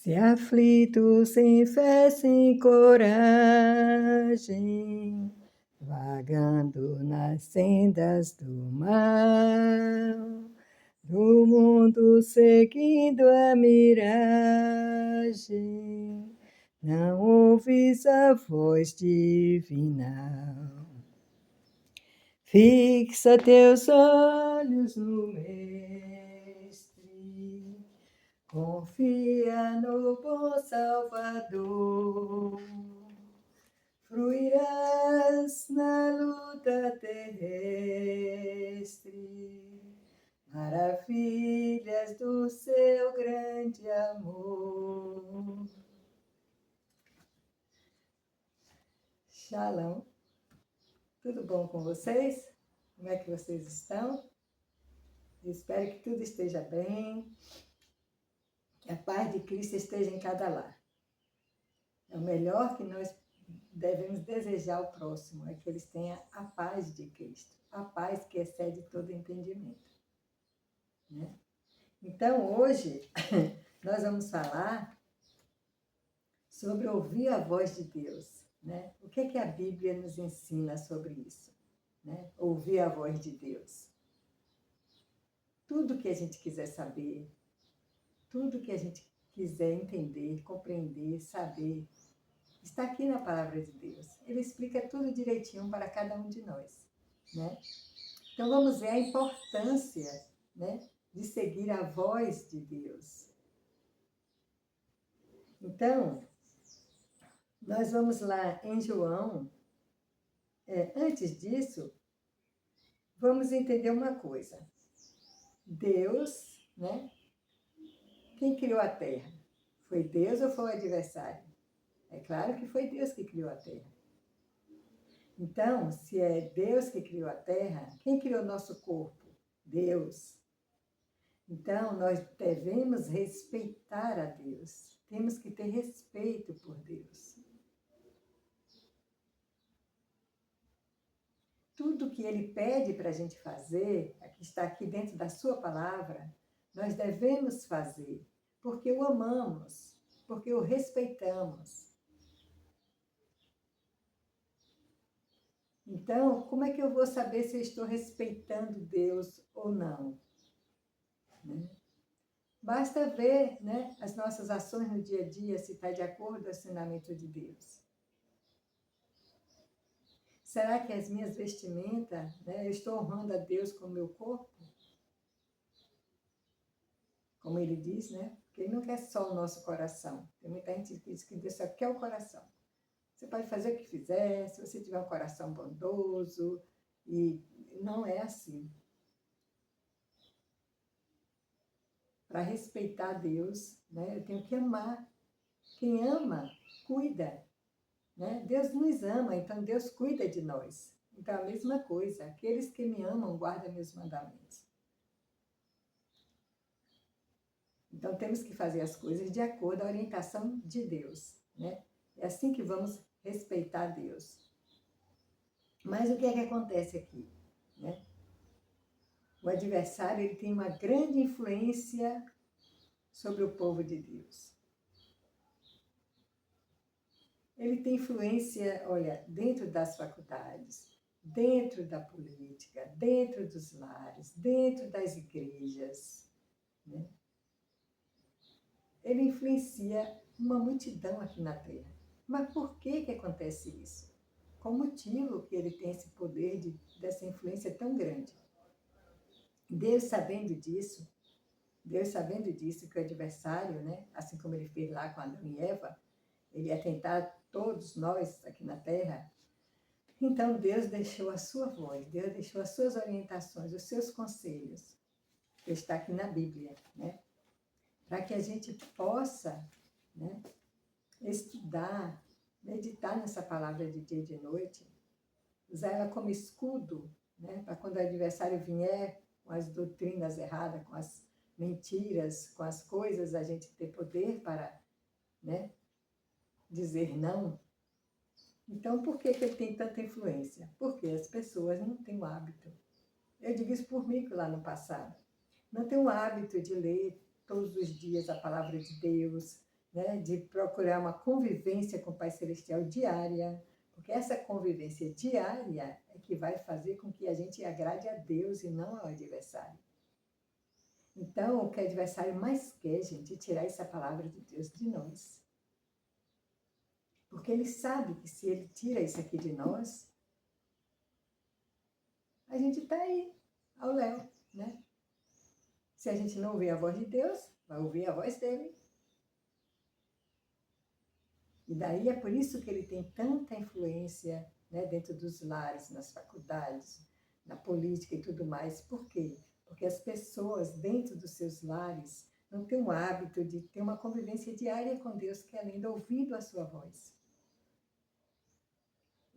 Se aflito, sem fé, sem coragem, vagando nas sendas do mal, do mundo seguindo a miragem, não ouvis a voz divinal. Fixa teus olhos no Mestre, confia no bom Salvador, fruirás na luta terrestre, maravilhas do seu grande amor. Shalom. Tudo bom com vocês? Como é que vocês estão? Eu espero que tudo esteja bem, que a paz de Cristo esteja em cada lar. É o melhor que nós devemos desejar ao próximo, é que eles tenham a paz de Cristo, a paz que excede todo entendimento. Né? Então, hoje, nós vamos falar sobre ouvir a voz de Deus. Né? O que é que a Bíblia nos ensina sobre isso? Né? Ouvir a voz de Deus. Tudo que a gente quiser saber, tudo que a gente quiser entender, compreender, saber, está aqui na palavra de Deus. Ele explica tudo direitinho para cada um de nós. Né? Então vamos ver a importância, né, de seguir a voz de Deus. Então, nós vamos lá em João. Antes disso, vamos entender uma coisa. Deus, né? Quem criou a terra? Foi Deus ou foi o adversário? É claro que foi Deus que criou a terra. Então, se é Deus que criou a terra, quem criou nosso corpo? Deus. Então, nós devemos respeitar a Deus. Temos que ter respeito por Deus. Tudo que Ele pede para a gente fazer, que está aqui dentro da sua palavra, nós devemos fazer, porque o amamos, porque o respeitamos. Então, como é que eu vou saber se eu estou respeitando Deus ou não? Né? Basta ver, né, as nossas ações no dia a dia, se está de acordo com o ensinamento de Deus. Será que as minhas vestimentas, né, eu estou honrando a Deus com o meu corpo? Como ele diz, né? Porque ele não quer só o nosso coração. Tem muita gente que diz que Deus só quer o coração. Você pode fazer o que fizer, se você tiver um coração bondoso, e não é assim. Para respeitar Deus, né, eu tenho que amar. Quem ama, cuida. Né? Deus nos ama, então Deus cuida de nós. Então, a mesma coisa, aqueles que me amam guardam meus mandamentos. Então, temos que fazer as coisas de acordo com a orientação de Deus. Né? É assim que vamos respeitar Deus. Mas o que é que acontece aqui? Né? O adversário ele tem uma grande influência sobre o povo de Deus. Ele tem influência, olha, dentro das faculdades, dentro da política, dentro dos lares, dentro das igrejas. Né? Ele influencia uma multidão aqui na Terra. Mas por que acontece isso? Qual o motivo que ele tem esse poder dessa influência tão grande? Deus sabendo disso, que o adversário, né, assim como ele fez lá com Adão e Eva, ele ia tentar todos nós aqui na Terra. Então Deus deixou a sua voz, Deus deixou as suas orientações, os seus conselhos, que está aqui na Bíblia, né? Para que a gente possa, né, estudar, meditar nessa palavra de dia e de noite, usar ela como escudo, né, para quando o adversário vier com as doutrinas erradas, com as mentiras, com as coisas, a gente ter poder para, né, dizer não. Então, por que ele tem tanta influência? Porque as pessoas não têm o hábito. Eu digo isso por mim lá no passado. Não tem o hábito de ler todos os dias a palavra de Deus, né, de procurar uma convivência com o Pai Celestial diária, porque essa convivência diária é que vai fazer com que a gente agrade a Deus e não ao adversário. Então, o que o adversário mais quer, gente, é tirar essa palavra de Deus de nós. Porque ele sabe que se ele tira isso aqui de nós, a gente está aí, ao léu, né? Se a gente não ouvir a voz de Deus, vai ouvir a voz dele. E daí é por isso que ele tem tanta influência, né, dentro dos lares, nas faculdades, na política e tudo mais. Por quê? Porque as pessoas dentro dos seus lares não têm o hábito de ter uma convivência diária com Deus, que é além de ouvindo a sua voz.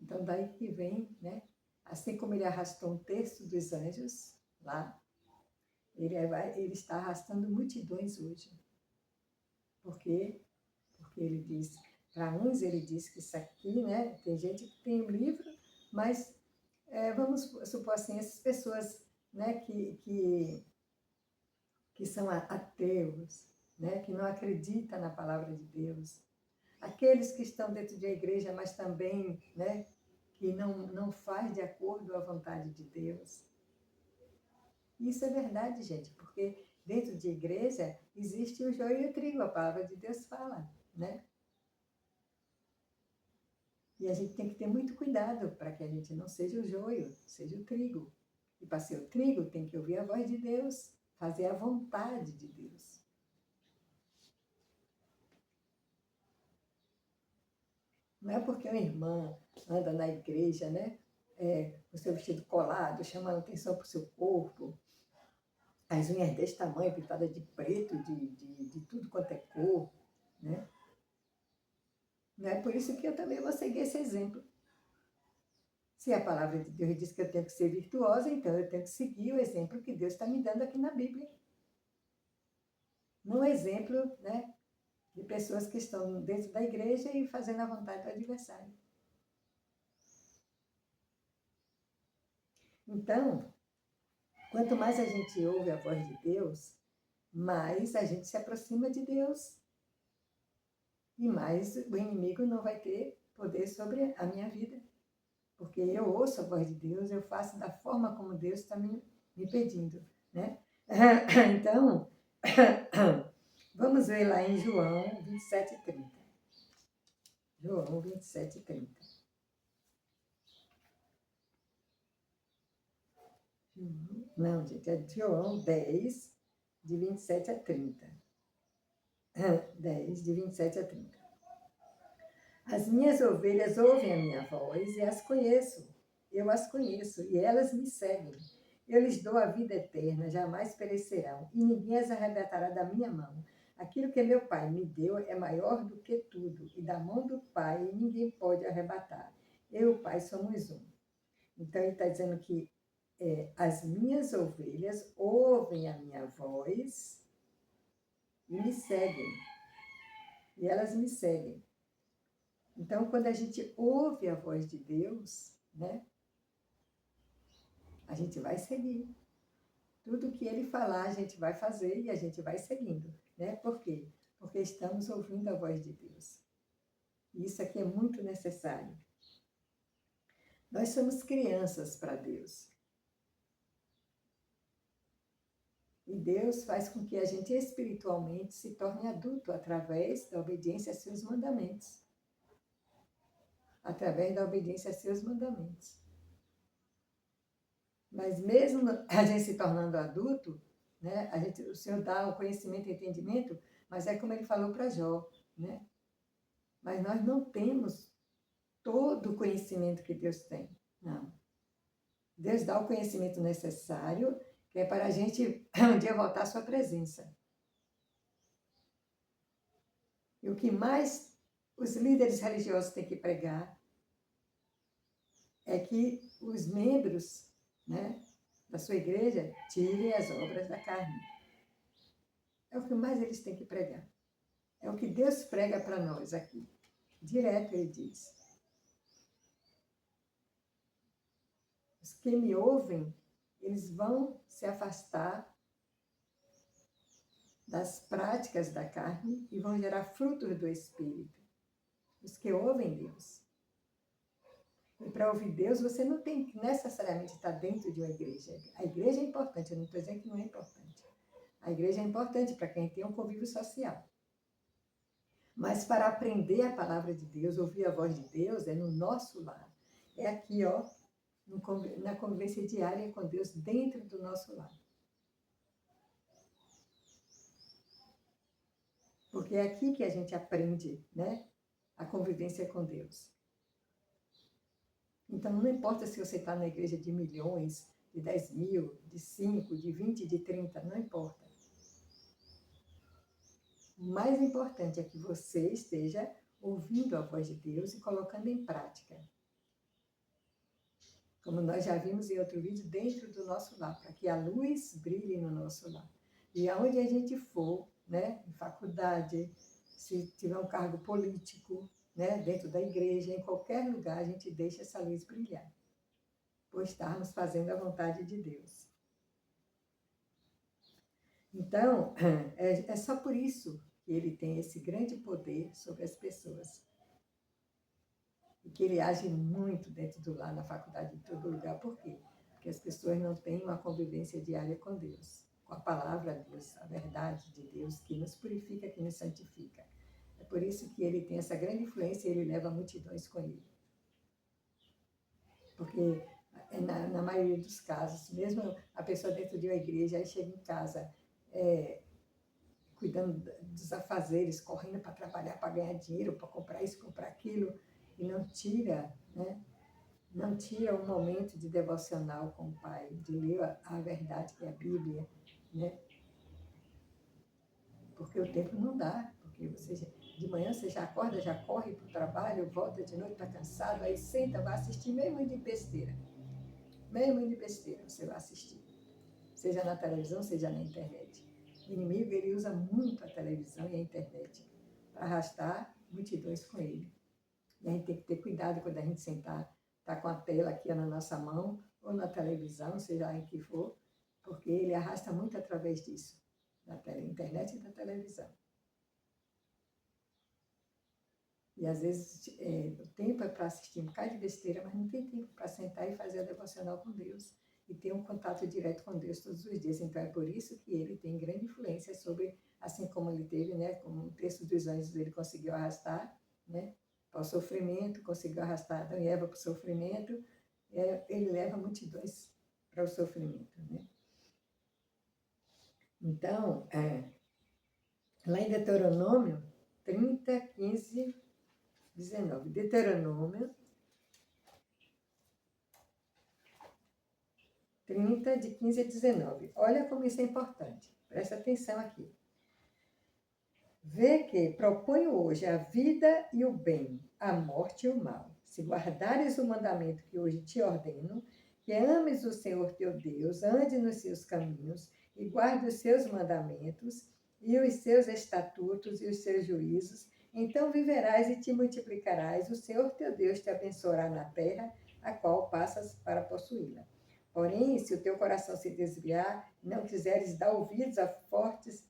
Então daí que vem, né? Assim como ele arrastou um terço dos anjos lá, ele está arrastando multidões hoje. Por quê? Porque ele diz, para uns ele diz que isso aqui, né? Tem gente que tem um livro, mas vamos supor assim, essas pessoas, né, que são ateus, né, que não acreditam na palavra de Deus, aqueles que estão dentro da igreja, mas também, né, que não faz de acordo com a vontade de Deus. Isso é verdade, gente, porque dentro de igreja existe o joio e o trigo, a palavra de Deus fala, né? E a gente tem que ter muito cuidado para que a gente não seja o joio, seja o trigo. E para ser o trigo, tem que ouvir a voz de Deus, fazer a vontade de Deus. Não é porque uma irmã anda na igreja, né? Com seu vestido colado, chamando atenção para o seu corpo, as unhas desse tamanho, pintadas de preto, de tudo quanto é cor, né? Não é por isso que eu também vou seguir esse exemplo. Se a palavra de Deus diz que eu tenho que ser virtuosa, então eu tenho que seguir o exemplo que Deus está me dando aqui na Bíblia. Não exemplo, né, de pessoas que estão dentro da igreja e fazendo a vontade do adversário. Então, quanto mais a gente ouve a voz de Deus, mais a gente se aproxima de Deus. E mais o inimigo não vai ter poder sobre a minha vida. Porque eu ouço a voz de Deus, eu faço da forma como Deus está me pedindo, né? Então, vamos ver lá em João 27:30. João 27:30. Não, gente, é João 10, de 27 a 30. 10, de 27 a 30. As minhas ovelhas ouvem a minha voz e as conheço. Eu as conheço e elas me seguem. Eu lhes dou a vida eterna, jamais perecerão, e ninguém as arrebatará da minha mão. Aquilo que meu Pai me deu é maior do que tudo, e da mão do Pai ninguém pode arrebatar. Eu e o Pai somos um. Então ele está dizendo que as minhas ovelhas ouvem a minha voz e me seguem. E elas me seguem. Então, quando a gente ouve a voz de Deus, né, a gente vai seguir. Tudo que ele falar, a gente vai fazer e a gente vai seguindo. Né? Por quê? Porque estamos ouvindo a voz de Deus. E isso aqui é muito necessário. Nós somos crianças para Deus. E Deus faz com que a gente espiritualmente se torne adulto através da obediência a seus mandamentos. Através da obediência a seus mandamentos. Mas mesmo a gente se tornando adulto, né, o Senhor dá o conhecimento e entendimento, mas é como ele falou para Jó, né? Mas nós não temos todo o conhecimento que Deus tem, não. Deus dá o conhecimento necessário, que é para a gente um dia voltar à sua presença. E o que mais os líderes religiosos têm que pregar é que os membros, né, da sua igreja tirem as obras da carne. É o que mais eles têm que pregar. É o que Deus prega para nós aqui. Direto ele diz. Os que me ouvem, eles vão se afastar das práticas da carne e vão gerar frutos do Espírito. Os que ouvem Deus. E para ouvir Deus, você não tem que necessariamente estar dentro de uma igreja. A igreja é importante, eu não estou dizendo que não é importante. A igreja é importante para quem tem um convívio social. Mas para aprender a palavra de Deus, ouvir a voz de Deus, é no nosso lar. É aqui, ó, na convivência diária com Deus, dentro do nosso lar. Porque é aqui que a gente aprende, né, a convivência com Deus. Então, não importa se você está na igreja de milhões, de 10 mil, de 5, de 20, de 30, não importa. O mais importante é que você esteja ouvindo a voz de Deus e colocando em prática. Como nós já vimos em outro vídeo, dentro do nosso lar, para que a luz brilhe no nosso lar. E aonde a gente for, né, em faculdade, se tiver um cargo político, né, dentro da igreja, em qualquer lugar, a gente deixa essa luz brilhar, por estarmos fazendo a vontade de Deus. Então, é só por isso que ele tem esse grande poder sobre as pessoas. E que ele age muito dentro do lar, na faculdade, em todo lugar. Por quê? Porque as pessoas não têm uma convivência diária com Deus, com a palavra de Deus, a verdade de Deus, que nos purifica, que nos santifica. É por isso que ele tem essa grande influência e ele leva multidões com ele. Porque na maioria dos casos, mesmo a pessoa dentro de uma igreja, aí chega em casa cuidando dos afazeres, correndo para trabalhar, para ganhar dinheiro, para comprar isso, comprar aquilo, e não tira, né? Não tira um momento de devocional com o Pai, de ler a verdade que é a Bíblia, né? Porque o tempo não dá, porque de manhã você já acorda, já corre para o trabalho, volta de noite, está cansado, aí senta, vai assistir mesmo de besteira. Mesmo de besteira você vai assistir. Seja na televisão, seja na internet. O inimigo, ele usa muito a televisão e a internet para arrastar multidões com ele. E a gente tem que ter cuidado quando a gente sentar, tá com a tela aqui na nossa mão, ou na televisão, seja lá em que for, porque ele arrasta muito através disso, da internet e da televisão. E às vezes o tempo é para assistir um bocado de besteira, mas não tem tempo para sentar e fazer a devocional com Deus e ter um contato direto com Deus todos os dias. Então é por isso que ele tem grande influência sobre, assim como ele teve, né, como o texto dos anjos ele conseguiu arrastar, né, para o sofrimento, conseguiu arrastar Adão e Eva para o sofrimento, ele leva multidões para o sofrimento, né? Então, lá em Deuteronômio 30, 15, 19. Deuteronômio 30, de 15 a 19. Olha como isso é importante. Presta atenção aqui. Vê que proponho hoje a vida e o bem, a morte e o mal. Se guardares o mandamento que hoje te ordeno, que ames o Senhor teu Deus, ande nos seus caminhos e guarde os seus mandamentos e os seus estatutos e os seus juízos, então viverás e te multiplicarás. O Senhor teu Deus te abençoará na terra, a qual passas para possuí-la. Porém, se o teu coração se desviar, não quiseres dar ouvidos a fortes,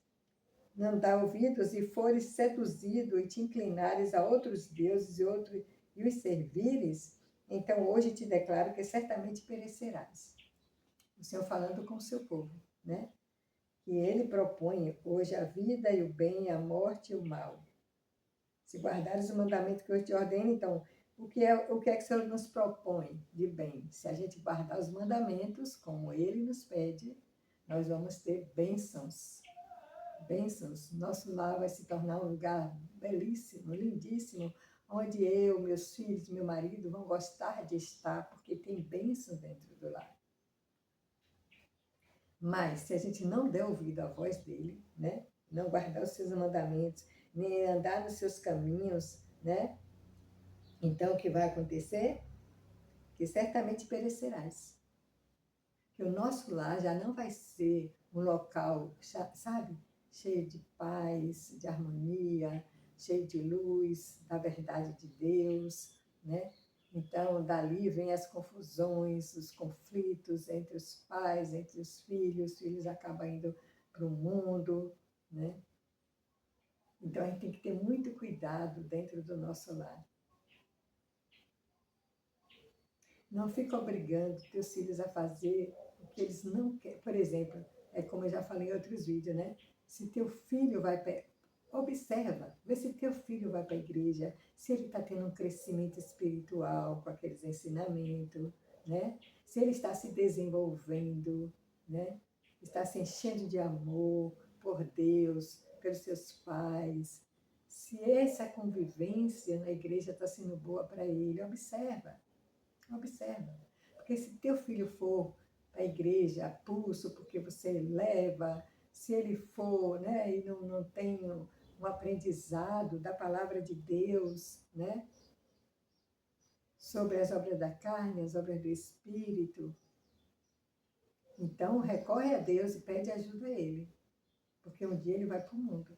não dar ouvidos e fores seduzido e te inclinares a outros deuses e os servires, então hoje te declaro que certamente perecerás. O Senhor falando com o seu povo, né? Que ele propõe hoje a vida e o bem, a morte e o mal. Se guardares o mandamento que eu te ordeno, então, o que é que o Senhor nos propõe de bem? Se a gente guardar os mandamentos, como ele nos pede, nós vamos ter bênçãos. Bênçãos. Nosso lar vai se tornar um lugar belíssimo, lindíssimo, onde eu, meus filhos, meu marido vão gostar de estar, porque tem bênção dentro do lar. Mas, se a gente não der ouvido à voz dele, né? Não guardar os seus mandamentos, nem andar nos seus caminhos, né? Então, o que vai acontecer? Que certamente perecerás. Que o nosso lar já não vai ser um local, sabe? Cheio de paz, de harmonia, cheio de luz, da verdade de Deus, né? Então, dali vem as confusões, os conflitos entre os pais, entre os filhos acabam indo para o mundo, né? Então, a gente tem que ter muito cuidado dentro do nosso lar. Não fica obrigando teus filhos a fazer o que eles não querem. Por exemplo, é como eu já falei em outros vídeos, né? Se teu filho vai para... Observa, vê se teu filho vai para a igreja, se ele está tendo um crescimento espiritual com aqueles ensinamentos, né? Se ele está se desenvolvendo, né? Está se enchendo de amor por Deus, pelos seus pais. Se essa convivência na igreja está sendo boa para ele, observa. Observa. Porque se teu filho for para a igreja a pulso, porque você leva, se ele for, né, e não tem um aprendizado da palavra de Deus, né, sobre as obras da carne, as obras do Espírito, então recorre a Deus e pede ajuda a Ele. Porque um dia ele vai para o mundo.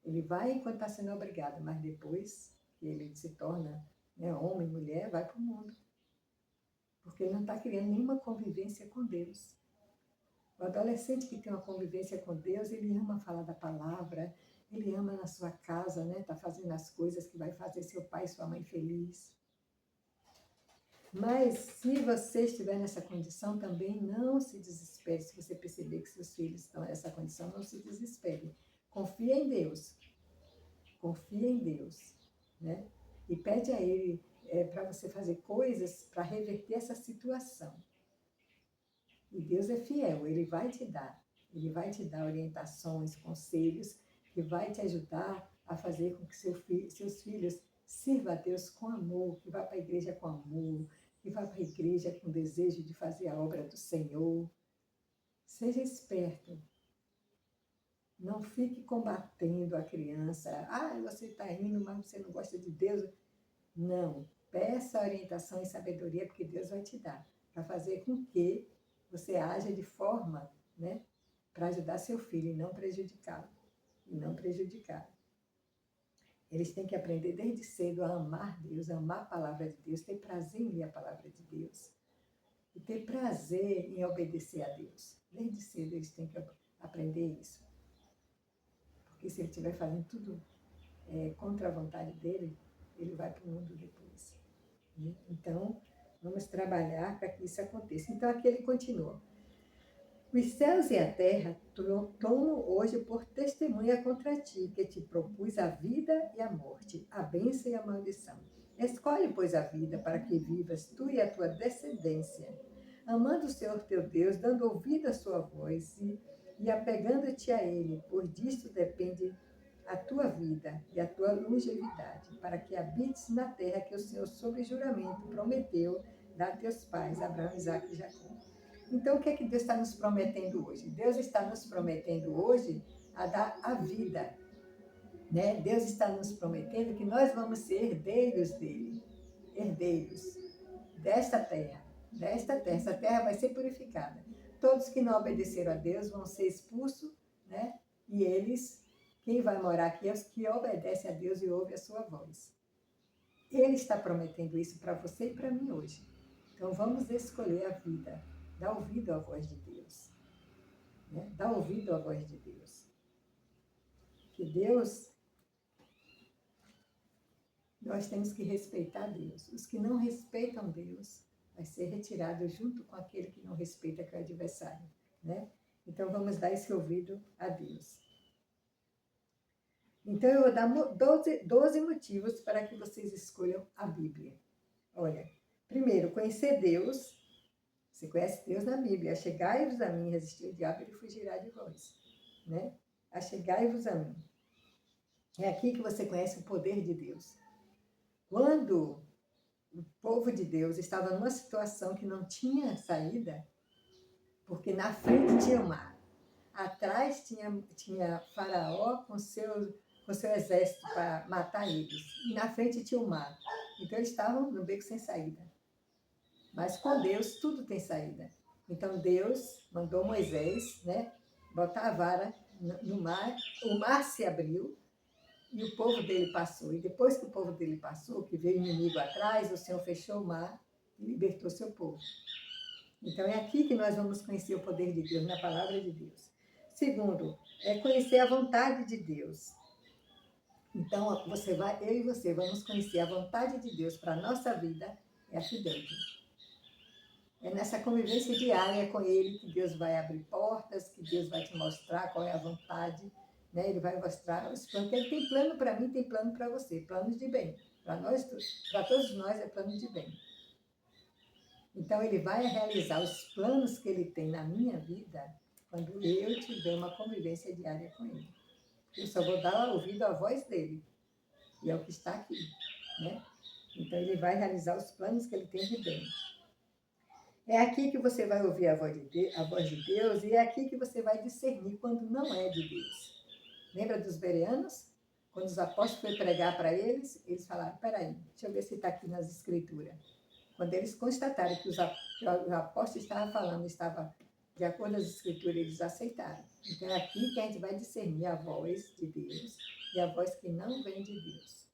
Ele vai enquanto está sendo obrigado, mas depois que ele se torna, né, homem, mulher, vai para o mundo. Porque ele não está criando nenhuma convivência com Deus. O adolescente que tem uma convivência com Deus, ele ama falar da palavra, ele ama na sua casa, né? Tá fazendo as coisas que vai fazer seu pai e sua mãe feliz. Mas se você estiver nessa condição, também não se desespere. Se você perceber que seus filhos estão nessa condição, não se desespere. Confia em Deus. Confia em Deus, né? E pede a Ele para você fazer coisas para reverter essa situação. E Deus é fiel, Ele vai te dar. Ele vai te dar orientações, conselhos, que vai te ajudar a fazer com que seus filhos sirvam a Deus com amor, que vá para a igreja com amor, que vá para a igreja com desejo de fazer a obra do Senhor. Seja esperto. Não fique combatendo a criança. Ah, você está indo, mas você não gosta de Deus. Não. Peça orientação e sabedoria, porque Deus vai te dar, para fazer com que você haja de forma, né, para ajudar seu filho e não prejudicá-lo. E não prejudicá-lo. Eles têm que aprender desde cedo a amar Deus, a amar a palavra de Deus, ter prazer em ler a palavra de Deus. E ter prazer em obedecer a Deus. Desde cedo eles têm que aprender isso. Porque se ele estiver fazendo tudo contra a vontade dele, ele vai para o mundo depois. Né? Então, vamos trabalhar para que isso aconteça. Então, aqui ele continua. Os céus e a terra tomam hoje por testemunha contra ti, que te propus a vida e a morte, a bênção e a maldição. Escolhe, pois, a vida, para que vivas tu e a tua descendência, amando o Senhor teu Deus, dando ouvido à sua voz e apegando-te a Ele, pois disto depende a tua vida e a tua longevidade, para que habites na terra que o Senhor, sob juramento, prometeu dar a teus pais, Abraão, Isaque e Jacó. Então, o que é que Deus está nos prometendo hoje? Deus está nos prometendo hoje a dar a vida. Né? Deus está nos prometendo que nós vamos ser herdeiros dele. Herdeiros desta terra. Desta terra. Essa terra vai ser purificada. Todos que não obedeceram a Deus vão ser expulsos, né? E eles, quem vai morar aqui é os que obedecem a Deus e ouvem a sua voz. Ele está prometendo isso para você e para mim hoje. Então, vamos escolher a vida. Dá ouvido à voz de Deus. Né? Dá ouvido à voz de Deus. Que Deus, nós temos que respeitar Deus. Os que não respeitam Deus, vai ser retirado junto com aquele que não respeita, que é o adversário. Né? Então, vamos dar esse ouvido a Deus. Então, eu vou dar 12 motivos para que vocês escolham a Bíblia. Olha, primeiro, conhecer Deus. Você conhece Deus na Bíblia. Achegai-vos a mim, resistir o diabo, ele fugirá de vós. Né? Achegai-vos a mim. É aqui que você conhece o poder de Deus. Quando o povo de Deus estava numa situação que não tinha saída, porque na frente tinha o mar, atrás tinha Faraó com seu exército para matar eles, e na frente tinha o mar. Então eles estavam no beco sem saída. Mas com Deus tudo tem saída. Então Deus mandou Moisés, né, botar a vara no mar, o mar se abriu e o povo dele passou. E depois que o povo dele passou, que veio o inimigo atrás, o Senhor fechou o mar e libertou seu povo. Então é aqui que nós vamos conhecer o poder de Deus, na palavra de Deus. Segundo, é conhecer a vontade de Deus. Então, eu e você vamos conhecer a vontade de Deus para a nossa vida, é aqui dentro. É nessa convivência diária com Ele que Deus vai abrir portas, que Deus vai te mostrar qual é a vontade, né? Ele vai mostrar os planos, porque Ele tem plano para mim, tem plano para você, planos de bem. Para todos nós é plano de bem. Então, Ele vai realizar os planos que Ele tem na minha vida quando eu tiver uma convivência diária com Ele. Eu só vou dar ouvido à voz dEle, e é o que está aqui, né? Então, Ele vai realizar os planos que Ele tem de bem. É aqui que você vai ouvir a voz de Deus, e é aqui que você vai discernir quando não é de Deus. Lembra dos bereanos? Quando os apóstolos foram pregar para eles, eles falaram, peraí, deixa eu ver se está aqui nas escrituras. Quando eles constataram que o apóstolo estava falando, estava de acordo com as escrituras, eles aceitaram. Então é aqui que a gente vai discernir a voz de Deus e a voz que não vem de Deus.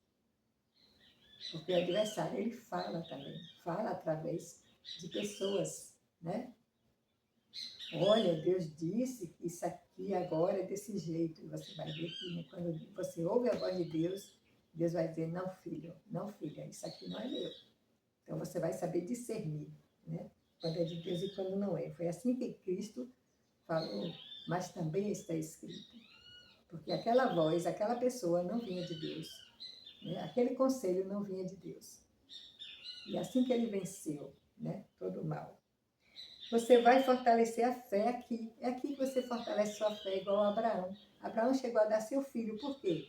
Porque o adversário, ele fala também, fala através de pessoas, né? Olha, Deus disse que isso aqui agora é desse jeito. E você vai ver que quando você ouve a voz de Deus, Deus vai dizer, não, filho, não, filha, isso aqui não é meu. Então você vai saber discernir, né? Quando é de Deus e quando não é. Foi assim que Cristo falou, mas também está escrito. Porque aquela voz, aquela pessoa não vinha de Deus, né? Aquele conselho não vinha de Deus. E assim que ele venceu, né, todo o mal. Você vai fortalecer a fé aqui. É aqui que você fortalece sua fé, igual a Abraão. Abraão chegou a dar seu filho. Por quê?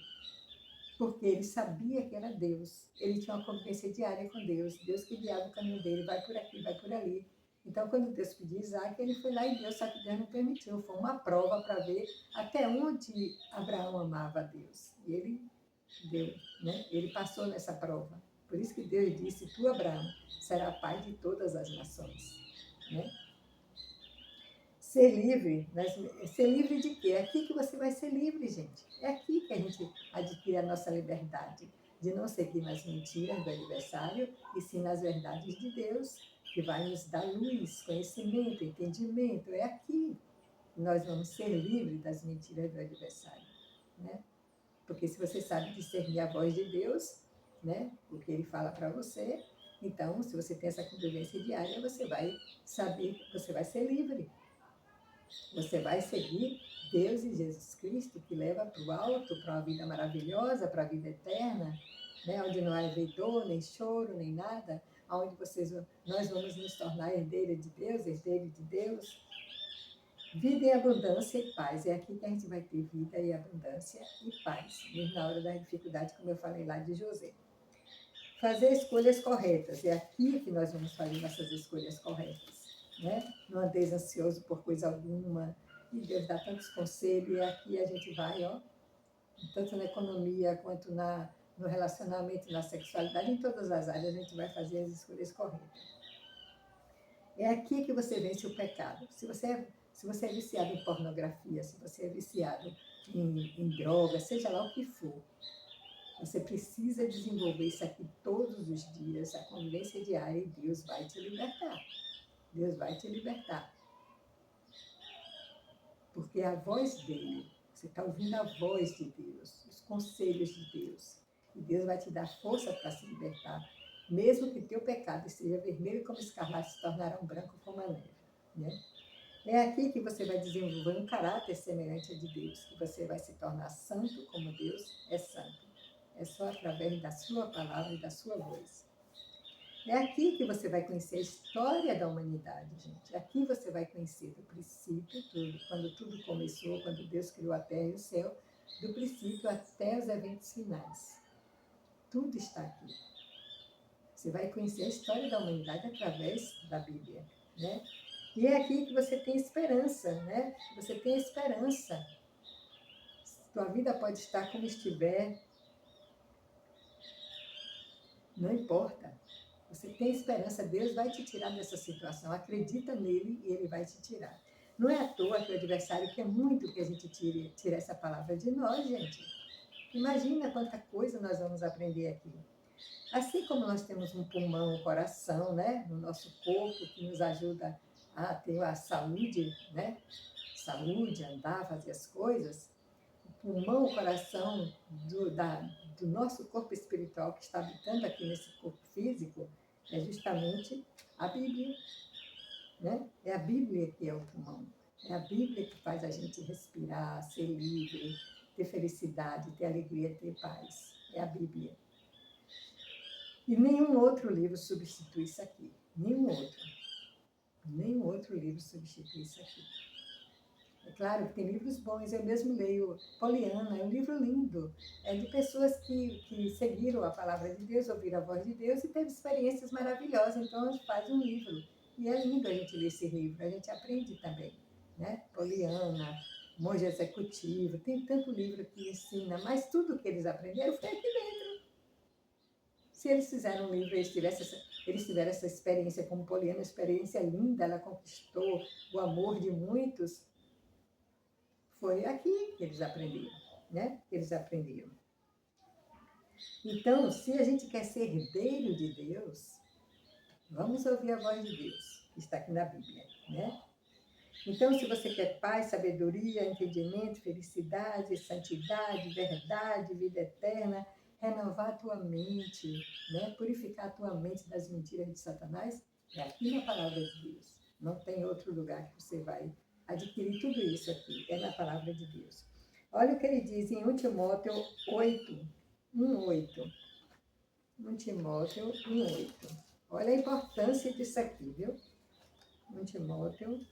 Porque ele sabia que era Deus. Ele tinha uma convivência diária com Deus. Deus que guiava o caminho dele, vai por aqui, vai por ali. Então, quando Deus pediu Isaac, ele foi lá e deu, só que Deus não permitiu. Foi uma prova para ver até onde Abraão amava a Deus. E ele deu, né? Ele passou nessa prova. Por isso que Deus disse, tu, Abraão, será pai de todas as nações. Né? Ser livre, ser livre de quê? É aqui que você vai ser livre, gente. É aqui que a gente adquire a nossa liberdade, de não seguir nas mentiras do adversário, e sim nas verdades de Deus, que vai nos dar luz, conhecimento, entendimento. É aqui que nós vamos ser livres das mentiras do adversário, né? Porque se você sabe discernir a voz de Deus, né, o que ele fala para você, então, se você tem essa convivência diária, você vai saber, você vai ser livre. Você vai seguir Deus e Jesus Cristo, que leva para o alto, para uma vida maravilhosa, para a vida eterna, né? Onde não há dor, nem choro, nem nada, onde nós vamos nos tornar herdeiro de Deus, herdeiro de Deus. Vida em abundância e paz. É aqui que a gente vai ter vida e abundância e paz, mesmo na hora da dificuldade, como eu falei lá de José. Fazer escolhas corretas. É aqui que nós vamos fazer nossas escolhas corretas. Né? Não andeis ansioso por coisa alguma, e Deus dá tantos conselhos, e aqui a gente vai, ó, tanto na economia quanto no relacionamento, na sexualidade, em todas as áreas a gente vai fazer as escolhas corretas. É aqui que você vence o pecado. Se você é viciado em pornografia, se você é viciado em droga, seja lá o que for, você precisa desenvolver isso aqui todos os dias, a convivência diária, e Deus vai te libertar. Deus vai te libertar. Porque é a voz dele, você está ouvindo a voz de Deus, os conselhos de Deus. E Deus vai te dar força para se libertar. Mesmo que teu pecado esteja vermelho como escarlate, se tornarão branco como a neve. Né? É aqui que você vai desenvolver um caráter semelhante ao de Deus, que você vai se tornar santo como Deus é santo. É só através da sua palavra e da sua voz. É aqui que você vai conhecer a história da humanidade, gente. Aqui você vai conhecer do princípio, quando tudo começou, quando Deus criou a terra e o céu, do princípio até os eventos finais. Tudo está aqui. Você vai conhecer a história da humanidade através da Bíblia, né? E é aqui que você tem esperança, né? Você tem esperança. Sua vida pode estar como estiver, não importa. Você tem esperança, Deus vai te tirar dessa situação. Acredita nele e ele vai te tirar. Não é à toa que o adversário quer muito que a gente tire essa palavra de nós, gente. Imagina quanta coisa nós vamos aprender aqui. Assim como nós temos um pulmão, um coração, né, no nosso corpo, que nos ajuda a ter a saúde, né, saúde, andar, fazer as coisas, o pulmão, o coração do nosso corpo espiritual que está habitando aqui nesse corpo físico, é justamente a Bíblia, né? É a Bíblia que é o pulmão. É a Bíblia que faz a gente respirar, ser livre, ter felicidade, ter alegria, ter paz. É a Bíblia. E nenhum outro livro substitui isso aqui. Nenhum outro. Nenhum outro livro substitui isso aqui. É claro que tem livros bons, eu mesmo leio Poliana, é um livro lindo. É de pessoas que seguiram a palavra de Deus, ouviram a voz de Deus e teve experiências maravilhosas. Então, a gente faz um livro. E é lindo a gente ler esse livro, a gente aprende também. Né? Poliana, Monge Executivo, tem tanto livro que ensina, mas tudo que eles aprenderam foi aqui dentro. Se eles fizeram um livro, eles tiveram essa experiência como Poliana, uma experiência linda, ela conquistou o amor de muitos, foi aqui que eles aprenderam, né? Eles aprenderam. Então, se a gente quer ser herdeiro de Deus, vamos ouvir a voz de Deus, que está aqui na Bíblia, né? Então, se você quer paz, sabedoria, entendimento, felicidade, santidade, verdade, vida eterna, renovar a tua mente, né? Purificar a tua mente das mentiras de Satanás, é aqui na palavra de Deus. Não tem outro lugar que você vai adquirir tudo isso aqui, é na palavra de Deus. Olha o que ele diz em 1 Timóteo 8, 1:8. 1 Timóteo 1:8. Olha a importância disso aqui, viu? 1 Timóteo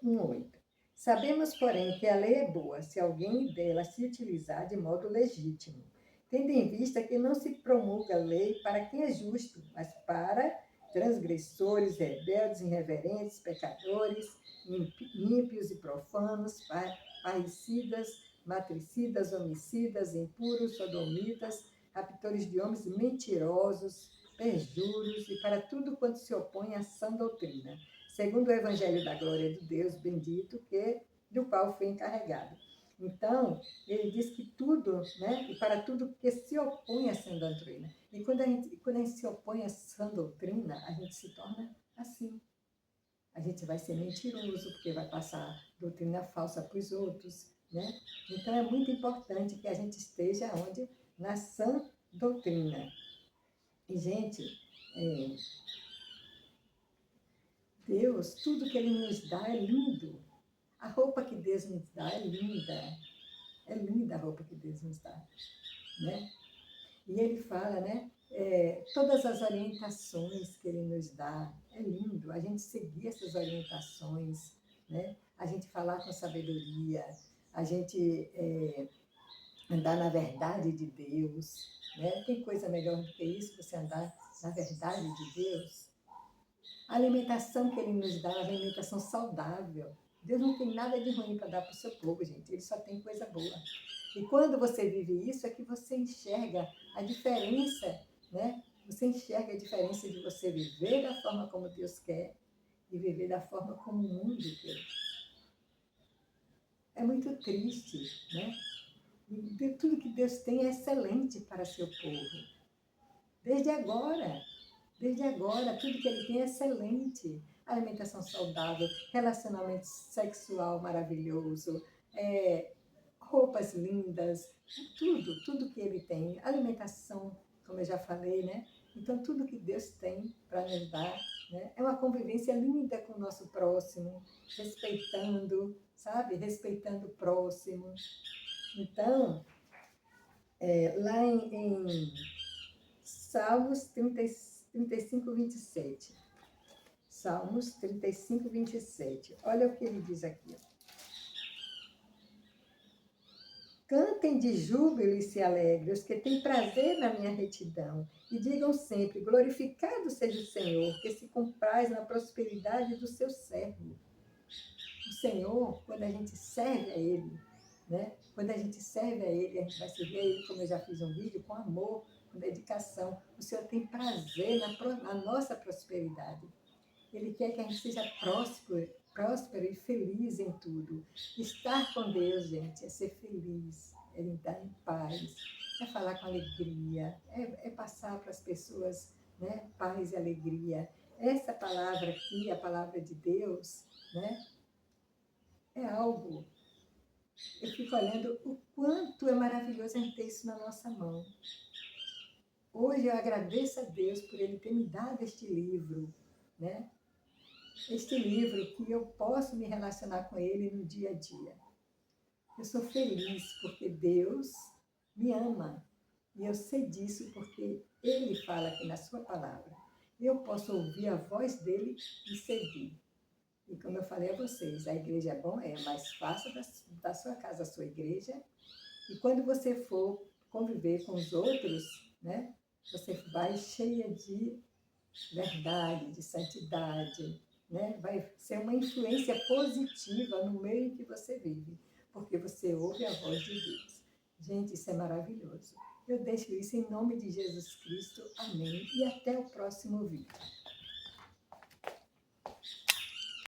1:8. Sabemos, porém, que a lei é boa se alguém dela se utilizar de modo legítimo, tendo em vista que não se promulga lei para quem é justo, mas para transgressores, rebeldes, irreverentes, pecadores, ímpios e profanos, parricidas, matricidas, homicidas, impuros, sodomitas, raptores de homens, mentirosos, perjuros e para tudo quanto se opõe à sã doutrina, segundo o Evangelho da Glória de Deus, bendito, do qual foi encarregado. Então, ele diz que tudo, né? E para tudo que se opõe à sã doutrina. E quando a gente se opõe à sã doutrina, a gente se torna assim. A gente vai ser mentiroso, porque vai passar doutrina falsa para os outros, né? Então, é muito importante que a gente esteja onde? Na sã doutrina. E, gente, Deus, tudo que Ele nos dá é lindo. A roupa que Deus nos dá é linda. É linda a roupa que Deus nos dá, né? E Ele fala, né? Todas as orientações que Ele nos dá, é lindo. A gente seguir essas orientações, né? A gente falar com sabedoria, a gente andar na verdade de Deus, né? Tem coisa melhor do que isso, você andar na verdade de Deus? A alimentação que Ele nos dá é uma alimentação saudável. Deus não tem nada de ruim para dar para o seu povo, gente. Ele só tem coisa boa. E quando você vive isso, é que você enxerga a diferença, né? Você enxerga a diferença de você viver da forma como Deus quer e viver da forma como o mundo quer. É muito triste, né? E tudo que Deus tem é excelente para seu povo. Desde agora, tudo que Ele tem é excelente. Alimentação saudável, relacionamento sexual maravilhoso, roupas lindas, tudo que Ele tem. Alimentação, como eu já falei, né? Então, tudo que Deus tem para nos dar, né? É uma convivência linda com o nosso próximo, respeitando, sabe? Respeitando o próximo. Então, lá em Salmos 35, 27. Salmos 35, 27. Olha o que ele diz aqui. Cantem de júbilo e se alegrem os que têm prazer na minha retidão, e digam sempre, glorificado seja o Senhor, que se compraz na prosperidade do seu servo. O Senhor, quando a gente serve a Ele, né? Quando a gente serve a Ele, a gente vai servir a Ele, como eu já fiz um vídeo, com amor, com dedicação. O Senhor tem prazer na nossa prosperidade. Ele quer que a gente seja próspero e feliz em tudo. Estar com Deus, gente, é ser feliz, é estar em paz, é falar com alegria, é passar para as pessoas, né, paz e alegria. Essa palavra aqui, a palavra de Deus, né, é algo. Eu fico olhando o quanto é maravilhoso a gente ter isso na nossa mão. Hoje eu agradeço a Deus por Ele ter me dado este livro, né? Este livro que eu posso me relacionar com Ele no dia a dia. Eu sou feliz porque Deus me ama. E eu sei disso porque Ele fala aqui na sua palavra. Eu posso ouvir a voz dele e seguir. E como eu falei a vocês, a igreja é bom, mas faça da sua casa a sua igreja. E quando você for conviver com os outros, né, você vai cheia de verdade, de santidade, né? Vai ser uma influência positiva no meio em que você vive, porque você ouve a voz de Deus. Gente, isso é maravilhoso. Eu deixo isso em nome de Jesus Cristo. Amém. E até o próximo vídeo.